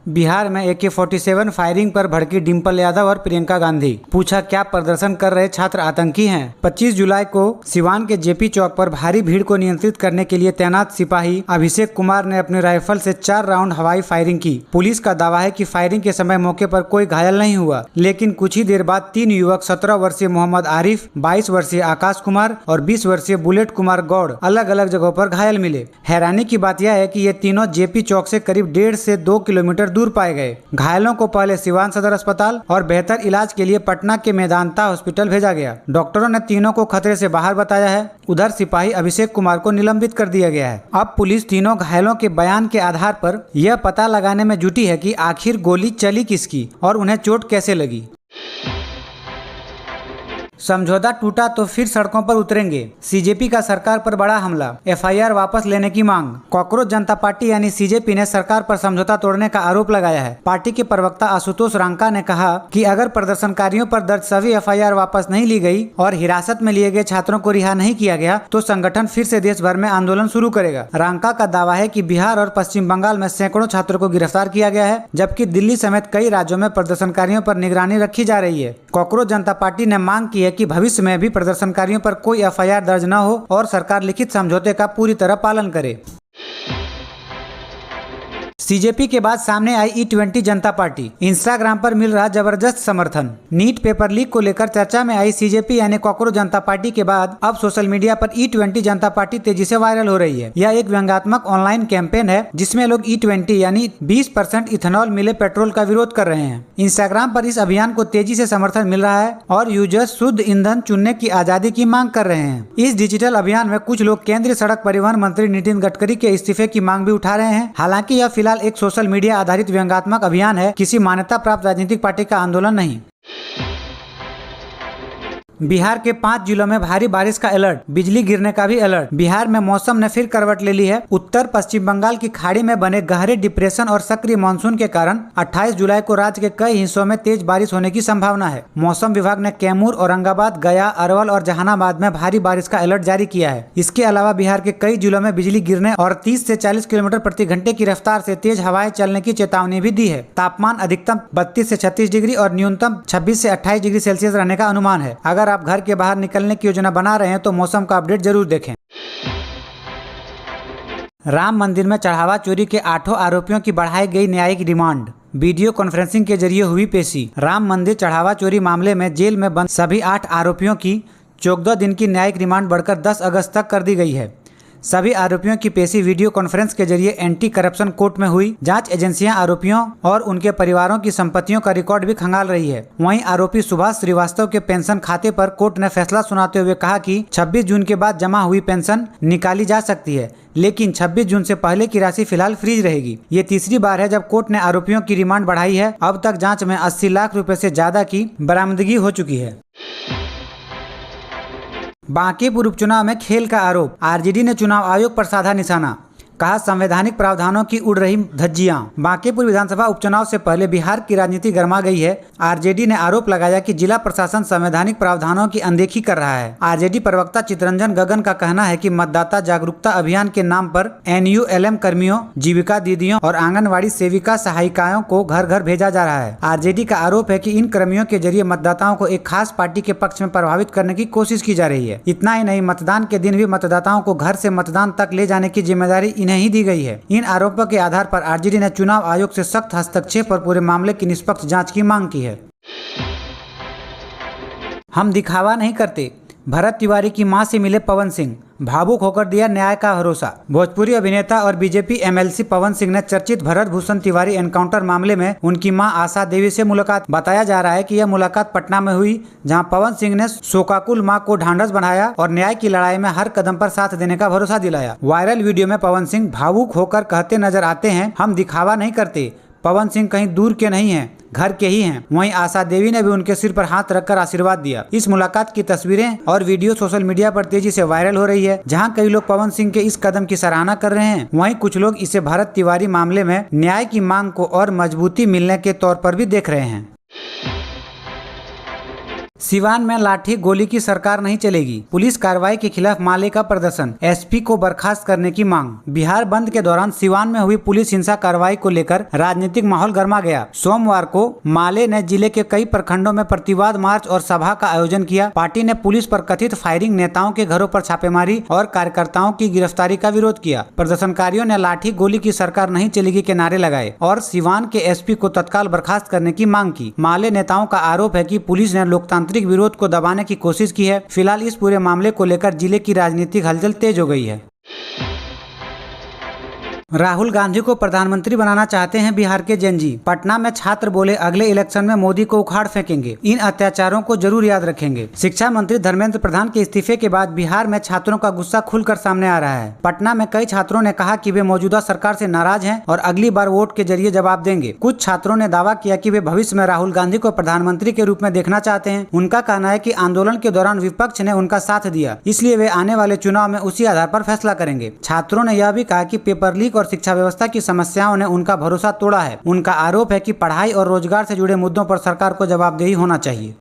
बिहार में AK-47 firing पर भड़की डिंपल यादव और प्रियंका गांधी। पूछा क्या प्रदर्शन कर रहे छात्र आतंकी हैं? 25 जुलाई को सिवान के जेपी चौक पर भारी भीड़ को नियंत्रित करने के लिए तैनात सिपाही अभिषेक कुमार ने अपने राइफल से 4 राउंड हवाई फायरिंग की। पुलिस का दावा है कि फायरिंग के समय मौके पर कोई घायल नहीं हुआ, लेकिन कुछ ही देर बाद 3 युवक 17 वर्षीय मोहम्मद आरिफ, 22 वर्षीय आकाश कुमार और 20 वर्षीय बुलेट कुमार गौड़ अलग अलग जगहों पर घायल मिले। हैरानी की बात यह है कि ये तीनों जेपी चौक से करीब 1.5 से 2 किलोमीटर दूर पाए गए। घायलों को पहले सिवान सदर अस्पताल और बेहतर इलाज के लिए पटना के मेदांता हॉस्पिटल भेजा गया। डॉक्टरों ने तीनों को खतरे से बाहर बताया है। उधर सिपाही अभिषेक कुमार को निलंबित कर दिया गया है। अब पुलिस तीनों घायलों के बयान के आधार पर यह पता लगाने में जुटी है कि आखिर गोली चली किसकी और उन्हें चोट कैसे लगी। समझौता टूटा तो फिर सड़कों पर उतरेंगे, सीजेपी का सरकार पर बड़ा हमला, FIR वापस लेने की मांग। कॉकरोच जनता पार्टी यानी सीजेपी ने सरकार पर समझौता तोड़ने का आरोप लगाया है। पार्टी के प्रवक्ता आशुतोष रांका ने कहा कि अगर प्रदर्शनकारियों पर दर्ज सभी FIR वापस नहीं ली गई और हिरासत में लिए गए छात्रों को रिहा नहीं किया गया तो संगठन फिर से देश भर में आंदोलन शुरू करेगा। रांका का दावा है कि बिहार और पश्चिम बंगाल में सैकड़ों छात्रों को गिरफ्तार किया गया है, जबकि दिल्ली समेत कई राज्यों में प्रदर्शनकारियों पर निगरानी रखी जा रही है। कॉकरोच जनता पार्टी ने मांग की है कि भविष्य में भी प्रदर्शनकारियों पर कोई FIR दर्ज न हो और सरकार लिखित समझौते का पूरी तरह पालन करे। सीजेपी के बाद सामने आई E20 जनता पार्टी, इंस्टाग्राम पर मिल रहा जबरदस्त समर्थन। नीट पेपर लीक को लेकर चर्चा में आई सीजेपी यानी कॉकरोच जनता पार्टी के बाद अब सोशल मीडिया पर E20 जनता पार्टी तेजी से वायरल हो रही है। यह एक व्यंग्यात्मक ऑनलाइन कैंपेन है जिसमें लोग E20 यानी 20% इथेनॉल मिले पेट्रोल का विरोध कर रहे हैं। इंस्टाग्राम पर इस अभियान को तेजी से समर्थन मिल रहा है और यूजर्स शुद्ध ईंधन चुनने की आजादी की मांग कर रहे हैं। इस डिजिटल अभियान में कुछ लोग केंद्रीय सड़क परिवहन मंत्री नितिन गडकरी के इस्तीफे की मांग भी उठा रहे हैं। हालांकि यह फिलहाल एक सोशल मीडिया आधारित व्यंग्यात्मक अभियान है, किसी मान्यता प्राप्त राजनीतिक पार्टी का आंदोलन नहीं। बिहार के 5 जिलों में भारी बारिश का अलर्ट, बिजली गिरने का भी अलर्ट। बिहार में मौसम ने फिर करवट ले ली है। उत्तर पश्चिम बंगाल की खाड़ी में बने गहरे डिप्रेशन और सक्रिय मानसून के कारण 28 जुलाई को राज्य के कई हिस्सों में तेज बारिश होने की संभावना है। मौसम विभाग ने कैमूर, औरंगाबाद, गया, अरवल और जहानाबाद में भारी बारिश का अलर्ट जारी किया है। इसके अलावा बिहार के कई जिलों में बिजली गिरने और 30 से 40 किलोमीटर प्रति घंटे की रफ्तार से तेज हवाएं चलने की चेतावनी भी दी है। तापमान अधिकतम 32 से 36 डिग्री और न्यूनतम 26 से 28 डिग्री सेल्सियस रहने का अनुमान है। अगर आप घर के बाहर निकलने की योजना बना रहे हैं तो मौसम का अपडेट जरूर देखें। राम मंदिर में चढ़ावा चोरी के 8 आरोपियों की बढ़ाई गई न्यायिक रिमांड, वीडियो कॉन्फ्रेंसिंग के जरिए हुई पेशी। राम मंदिर चढ़ावा चोरी मामले में जेल में बंद सभी 8 आरोपियों की 14 दिन की न्यायिक रिमांड बढ़कर 10 अगस्त तक कर दी गई है। सभी आरोपियों की पेशी वीडियो कॉन्फ्रेंस के जरिए एंटी करप्शन कोर्ट में हुई। जांच एजेंसियां आरोपियों और उनके परिवारों की संपत्तियों का रिकॉर्ड भी खंगाल रही है। वहीं आरोपी सुभाष श्रीवास्तव के पेंशन खाते पर कोर्ट ने फैसला सुनाते हुए कहा कि 26 जून के बाद जमा हुई पेंशन निकाली जा सकती है, लेकिन 26 जून से पहले की राशि फिलहाल फ्रीज रहेगी। ये तीसरी बार है जब कोर्ट ने आरोपियों की रिमांड बढ़ाई है। अब तक जाँच में 80 लाख रुपए से ज्यादा की बरामदगी हो चुकी है। बांकीपुर उपचुनाव में खेल का आरोप, आरजेडी ने चुनाव आयोग पर साधा निशाना। कहा संवैधानिक प्रावधानों की उड़ रही धज्जियां। बांकीपुर विधानसभा उपचुनाव से पहले बिहार की राजनीति गर्मा गई है। आरजेडी ने आरोप लगाया कि जिला प्रशासन संवैधानिक प्रावधानों की अनदेखी कर रहा है। आरजेडी प्रवक्ता चितरंजन गगन का कहना है कि मतदाता जागरूकता अभियान के नाम पर NULM कर्मियों, जीविका दीदियों और आंगनबाड़ी सेविका सहायिकाओं को घर घर भेजा जा रहा है। आरजेडी का आरोप है कि इन कर्मियों के जरिए मतदाताओं को एक खास पार्टी के पक्ष में प्रभावित करने की कोशिश की जा रही है। इतना ही नहीं, मतदान के दिन भी मतदाताओं को घर से मतदान तक ले जाने की जिम्मेदारी नहीं दी गई है। इन आरोपों के आधार पर आरजेडी ने चुनाव आयोग से सख्त हस्तक्षेप और पूरे मामले की निष्पक्ष जांच की मांग की है। हम दिखावा नहीं करते, भरत तिवारी की मां से मिले पवन सिंह, भावुक होकर दिया न्याय का भरोसा। भोजपुरी अभिनेता और बीजेपी MLC पवन सिंह ने चर्चित भरत भूषण तिवारी एनकाउंटर मामले में उनकी मां आशा देवी से मुलाकात। बताया जा रहा है कि यह मुलाकात पटना में हुई, जहां पवन सिंह ने शोकाकुल मां को ढांढस बढ़ाया और न्याय की लड़ाई में हर कदम पर साथ देने का भरोसा दिलाया। वायरल वीडियो में पवन सिंह भावुक होकर कहते नजर आते हैं, हम दिखावा नहीं करते। पवन सिंह कहीं दूर के नहीं हैं, घर के ही हैं। वहीं आशा देवी ने भी उनके सिर पर हाथ रखकर आशीर्वाद दिया। इस मुलाकात की तस्वीरें और वीडियो सोशल मीडिया पर तेजी से वायरल हो रही है। जहां कई लोग पवन सिंह के इस कदम की सराहना कर रहे हैं, वहीं कुछ लोग इसे भरत तिवारी मामले में न्याय की मांग को और मजबूती मिलने के तौर पर भी देख रहे हैं। सिवान में लाठी गोली की सरकार नहीं चलेगी, पुलिस कार्रवाई के खिलाफ माले का प्रदर्शन, एसपी को बर्खास्त करने की मांग। बिहार बंद के दौरान सिवान में हुई पुलिस हिंसा कार्रवाई को लेकर राजनीतिक माहौल गर्मा गया। सोमवार को माले ने जिले के कई प्रखंडों में प्रतिवाद मार्च और सभा का आयोजन किया। पार्टी ने पुलिस पर कथित फायरिंग, नेताओं के घरों पर छापेमारी और कार्यकर्ताओं की गिरफ्तारी का विरोध किया। प्रदर्शनकारियों ने लाठी गोली की सरकार नहीं चलेगी के नारे लगाए और सिवान के एसपी को तत्काल बर्खास्त करने की मांग की। माले नेताओं का आरोप है कि पुलिस ने लोकतांत्रिक विरोध को दबाने की कोशिश की है। फिलहाल इस पूरे मामले को लेकर जिले की राजनीतिक हलचल तेज हो गई है। राहुल गांधी को प्रधानमंत्री बनाना चाहते हैं बिहार के जेनजी। पटना में छात्र बोले अगले इलेक्शन में मोदी को उखाड़ फेंकेंगे, इन अत्याचारों को जरूर याद रखेंगे। शिक्षा मंत्री धर्मेंद्र प्रधान के इस्तीफे के बाद बिहार में छात्रों का गुस्सा खुलकर सामने आ रहा है। पटना में कई छात्रों ने कहा कि वे मौजूदा सरकार से नाराज हैं और अगली बार वोट के जरिए जवाब देंगे। कुछ छात्रों ने दावा किया कि वे भविष्य में राहुल गांधी को प्रधानमंत्री के रूप में देखना चाहते हैं। उनका कहना है कि आंदोलन के दौरान विपक्ष ने उनका साथ दिया, इसलिए वे आने वाले चुनाव में उसी आधार पर फैसला करेंगे। छात्रों ने यह भी कहा कि पेपर लीक और शिक्षा व्यवस्था की समस्याओं ने उनका भरोसा तोड़ा है। उनका आरोप है कि पढ़ाई और रोजगार से जुड़े मुद्दों पर सरकार को जवाबदेही होना चाहिए।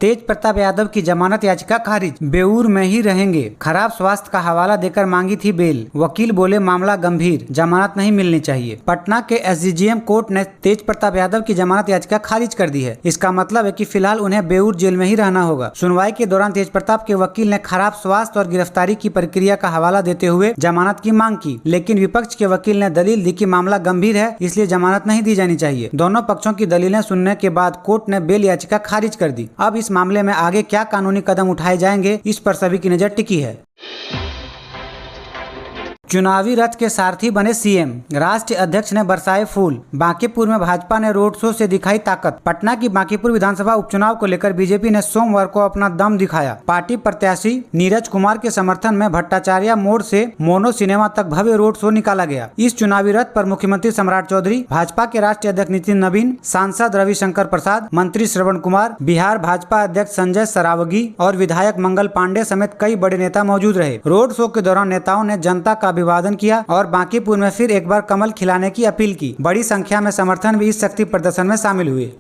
तेज प्रताप यादव की जमानत याचिका खारिज, बेऊर में ही रहेंगे। खराब स्वास्थ्य का हवाला देकर मांगी थी बेल, वकील बोले मामला गंभीर, जमानत नहीं मिलनी चाहिए। पटना के एसडीजेएम कोर्ट ने तेज प्रताप यादव की जमानत याचिका खारिज कर दी है। इसका मतलब है कि फिलहाल उन्हें बेऊर जेल में ही रहना होगा। सुनवाई के दौरान तेज प्रताप के वकील ने खराब स्वास्थ्य और गिरफ्तारी की प्रक्रिया का हवाला देते हुए जमानत की मांग की, लेकिन विपक्ष के वकील ने दलील दी कि मामला गंभीर है, इसलिए जमानत नहीं दी जानी चाहिए। दोनों पक्षों की दलीलें सुनने के बाद कोर्ट ने बेल याचिका खारिज कर दी। अब इस मामले में आगे क्या कानूनी कदम उठाए जाएंगे, इस पर सभी की नजर टिकी है। चुनावी रथ के सारथी बने सीएम, राष्ट्रीय अध्यक्ष ने बरसाए फूल। बांकीपुर में भाजपा ने रोड शो से दिखाई ताकत। पटना की बांकीपुर विधानसभा उपचुनाव को लेकर बीजेपी ने सोमवार को अपना दम दिखाया। पार्टी प्रत्याशी नीरज कुमार के समर्थन में भट्टाचार्य मोड़ से मोनो सिनेमा तक भव्य रोड शो निकाला गया। इस चुनावी रथ पर मुख्यमंत्री सम्राट चौधरी, भाजपा के राष्ट्रीय अध्यक्ष नितिन नवीन, सांसद रविशंकर प्रसाद, मंत्री श्रवण कुमार, बिहार भाजपा अध्यक्ष संजय सरावगी और विधायक मंगल पांडे समेत कई बड़े नेता मौजूद रहे। रोड शो के दौरान नेताओं ने जनता का अभिवादन किया और बांकीपुर में फिर एक बार कमल खिलाने की अपील की। बड़ी संख्या में समर्थन भी इस शक्ति प्रदर्शन में शामिल हुए।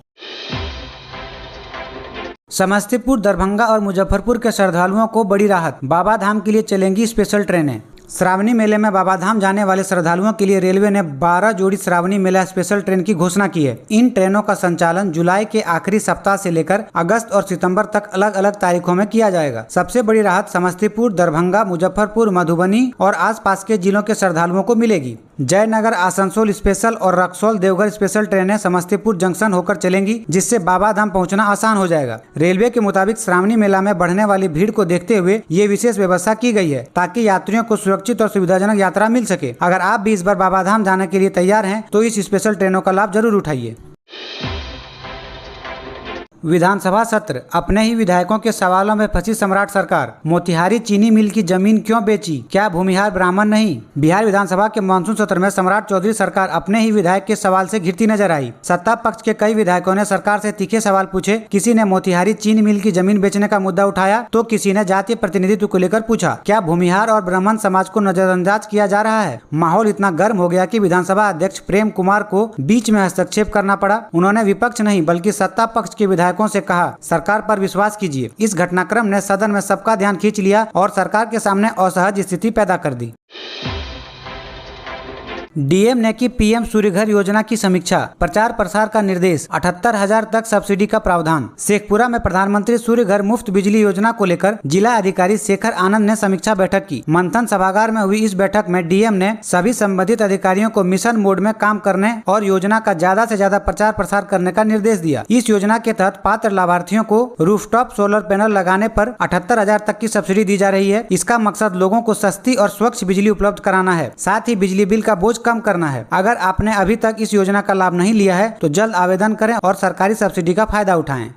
समस्तीपुर, दरभंगा और मुजफ्फरपुर के श्रद्धालुओं को बड़ी राहत, बाबा धाम के लिए चलेंगी स्पेशल ट्रेनें। श्रावणी मेले में बाबा धाम जाने वाले श्रद्धालुओं के लिए रेलवे ने 12 जोड़ी श्रावणी मेला स्पेशल ट्रेन की घोषणा की है। इन ट्रेनों का संचालन जुलाई के आखिरी सप्ताह से लेकर अगस्त और सितंबर तक अलग अलग तारीखों में किया जाएगा। सबसे बड़ी राहत समस्तीपुर, दरभंगा, मुजफ्फरपुर, मधुबनी और आसपास के जिलों के श्रद्धालुओं को मिलेगी। जयनगर, आसनसोल स्पेशल और रक्सौल देवघर स्पेशल ट्रेनें समस्तीपुर जंक्शन होकर चलेंगी, जिससे बाबा धाम पहुंचना आसान हो जाएगा। रेलवे के मुताबिक श्रावणी मेला में बढ़ने वाली भीड़ को देखते हुए ये विशेष व्यवस्था की गई है, ताकि यात्रियों को सुरक्षित और सुविधाजनक यात्रा मिल सके। अगर आप भी इस बार बाबा धाम जाने के लिए तैयार हैं तो इस स्पेशल ट्रेनों का लाभ जरूर उठाइए। विधानसभा सत्र, अपने ही विधायकों के सवालों में फंसी सम्राट सरकार। मोतिहारी चीनी मिल की जमीन क्यों बेची, क्या भूमिहार ब्राह्मण नहीं? बिहार विधानसभा के मानसून सत्र में सम्राट चौधरी सरकार अपने ही विधायक के सवाल से घिरती नजर आई। सत्ता पक्ष के कई विधायकों ने सरकार से तीखे सवाल पूछे। किसी ने मोतिहारी चीनी मिल की जमीन बेचने का मुद्दा उठाया तो किसी ने जातीय प्रतिनिधित्व को लेकर पूछा। क्या भूमिहार और ब्राह्मण समाज को नजरअंदाज किया जा रहा है? माहौल इतना गर्म हो गया कि विधानसभा अध्यक्ष प्रेम कुमार को बीच में हस्तक्षेप करना पड़ा। उन्होंने विपक्ष नहीं बल्कि सत्ता पक्ष के विधायकों से कहा, सरकार पर विश्वास कीजिए। इस घटनाक्रम ने सदन में सबका ध्यान खींच लिया और सरकार के सामने असहज स्थिति पैदा कर दी। डीएम ने की पीएम सूर्यघर योजना की समीक्षा, प्रचार प्रसार का निर्देश, 78,000 तक सब्सिडी का प्रावधान। शेखपुरा में प्रधानमंत्री सूर्यघर मुफ्त बिजली योजना को लेकर जिला अधिकारी शेखर आनंद ने समीक्षा बैठक की। मंथन सभागार में हुई इस बैठक में डीएम ने सभी संबंधित अधिकारियों को मिशन मोड में काम करने और योजना का ज्यादा से ज्यादा प्रचार प्रसार करने का निर्देश दिया। इस योजना के तहत पात्र लाभार्थियों को रूफटॉप सोलर पैनल लगाने पर 78,000 तक की सब्सिडी दी जा रही है। इसका मकसद लोगों को सस्ती और स्वच्छ बिजली उपलब्ध कराना है, साथ ही बिजली बिल का बोझ कम करना है। अगर आपने अभी तक इस योजना का लाभ नहीं लिया है तो जल्द आवेदन करें और सरकारी सब्सिडी का फायदा उठाएं।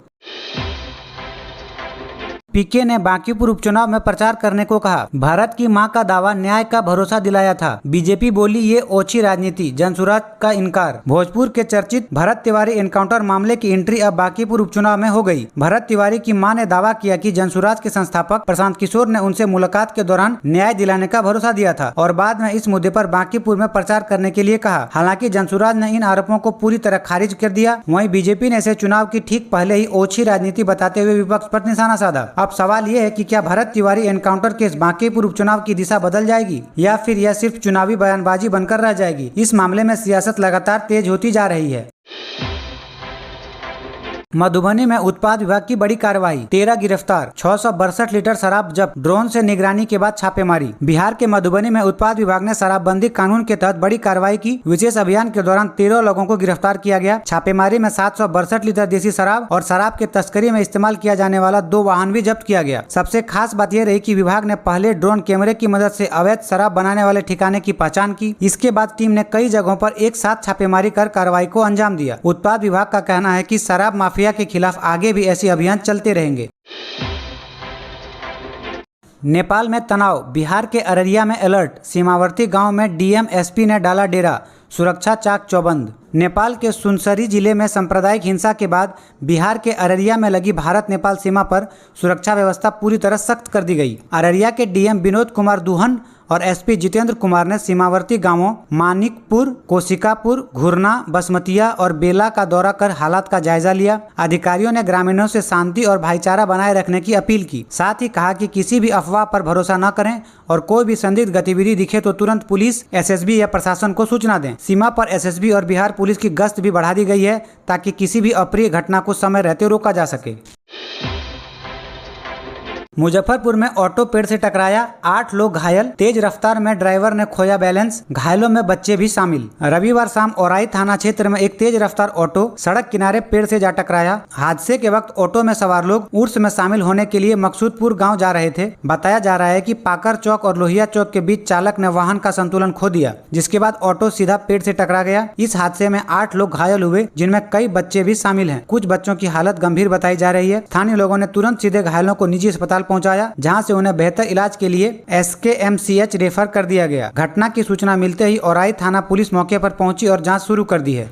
पीके ने बांकीपुर उपचुनाव में प्रचार करने को कहा। भारत की मां का दावा, न्याय का भरोसा दिलाया था। बीजेपी बोली ये ओछी राजनीति, जनसुराज का इनकार। भोजपुर के चर्चित भरत तिवारी एनकाउंटर मामले की एंट्री अब बांकीपुर उपचुनाव में हो गई। भरत तिवारी की मां ने दावा किया कि जनसुराज के संस्थापक प्रशांत किशोर ने उनसे मुलाकात के दौरान न्याय दिलाने का भरोसा दिया था और बाद में इस मुद्दे पर बांकीपुर में प्रचार करने के लिए कहा। हालांकि जनसुराज ने इन आरोपों को पूरी तरह खारिज कर दिया। वहीं बीजेपी ने इसे चुनाव की ठीक पहले ही ओछी राजनीति बताते हुए विपक्ष पर निशाना साधा। अब सवाल ये है कि क्या भरत तिवारी एनकाउंटर केस बांकीपुर उपचुनाव की दिशा बदल जाएगी या फिर यह सिर्फ चुनावी बयानबाजी बनकर रह जाएगी। इस मामले में सियासत लगातार तेज होती जा रही है। मधुबनी में उत्पाद विभाग की बड़ी कार्रवाई, 13 गिरफ्तार, 662 लीटर शराब जब्त, ड्रोन से निगरानी के बाद छापेमारी। बिहार के मधुबनी में उत्पाद विभाग ने शराबबंदी कानून के तहत बड़ी कार्रवाई की। विशेष अभियान के दौरान 13 लोगों को गिरफ्तार किया गया। छापेमारी में 762 लीटर देसी शराब और शराब के तस्करी में इस्तेमाल किया जाने वाला 2 वाहन भी जब्त किया गया। सबसे खास बात यह रही कि विभाग ने पहले ड्रोन कैमरे की मदद से अवैध शराब बनाने वाले ठिकाने की पहचान की। इसके बाद टीम ने कई जगहों पर एक साथ छापेमारी कर कार्रवाई को अंजाम दिया। उत्पाद विभाग का कहना है कि शराब माफिया के खिलाफ आगे भी ऐसे अभियान चलते रहेंगे। नेपाल में तनाव, बिहार के अररिया में अलर्ट, सीमावर्ती गांव में डीएम एसपी ने डाला डेरा, सुरक्षा चाक चौबंद। नेपाल के सुनसरी जिले में सांप्रदायिक हिंसा के बाद बिहार के अररिया में लगी भारत नेपाल सीमा पर सुरक्षा व्यवस्था पूरी तरह सख्त कर दी गई। अररिया के डीएम विनोद कुमार दुहन और एसपी जितेंद्र कुमार ने सीमावर्ती गांवों मानिकपुर, कोशिकापुर, घुरना, बसमतिया और बेला का दौरा कर हालात का जायजा लिया। अधिकारियों ने ग्रामीणों से शांति और भाईचारा बनाए रखने की अपील की। साथ ही कहा कि किसी भी अफवाह पर भरोसा न करें और कोई भी संदिग्ध गतिविधि दिखे तो तुरंत पुलिस, एसएसबी या प्रशासन को सूचना दें। सीमा पर एसएसबी और बिहार पुलिस की गश्त भी बढ़ा दी गई है ताकि किसी भी अप्रिय घटना को समय रहते रोका जा सके। मुजफ्फरपुर में ऑटो पेड़ से टकराया, 8 लोग घायल, तेज रफ्तार में ड्राइवर ने खोया बैलेंस, घायलों में बच्चे भी शामिल। रविवार शाम औराई थाना क्षेत्र में एक तेज रफ्तार ऑटो सड़क किनारे पेड़ से जा टकराया। हादसे के वक्त ऑटो में सवार लोग उर्स में शामिल होने के लिए मकसूदपुर गांव जा रहे थे। बताया जा रहा है कि पाकर चौक और लोहिया चौक के बीच चालक ने वाहन का संतुलन खो दिया, जिसके बाद ऑटो सीधा पेड़ से टकरा गया। इस हादसे में 8 लोग घायल हुए, जिनमें कई बच्चे भी शामिल हैं। कुछ बच्चों की हालत गंभीर बताई जा रही है। स्थानीय लोगों ने तुरंत सीधे घायलों को निजी अस्पताल पहुंचाया, जहां से उन्हें बेहतर इलाज के लिए SKMCH रेफर कर दिया गया। घटना की सूचना मिलते ही औराई थाना पुलिस मौके पर पहुंची और जांच शुरू कर दी है।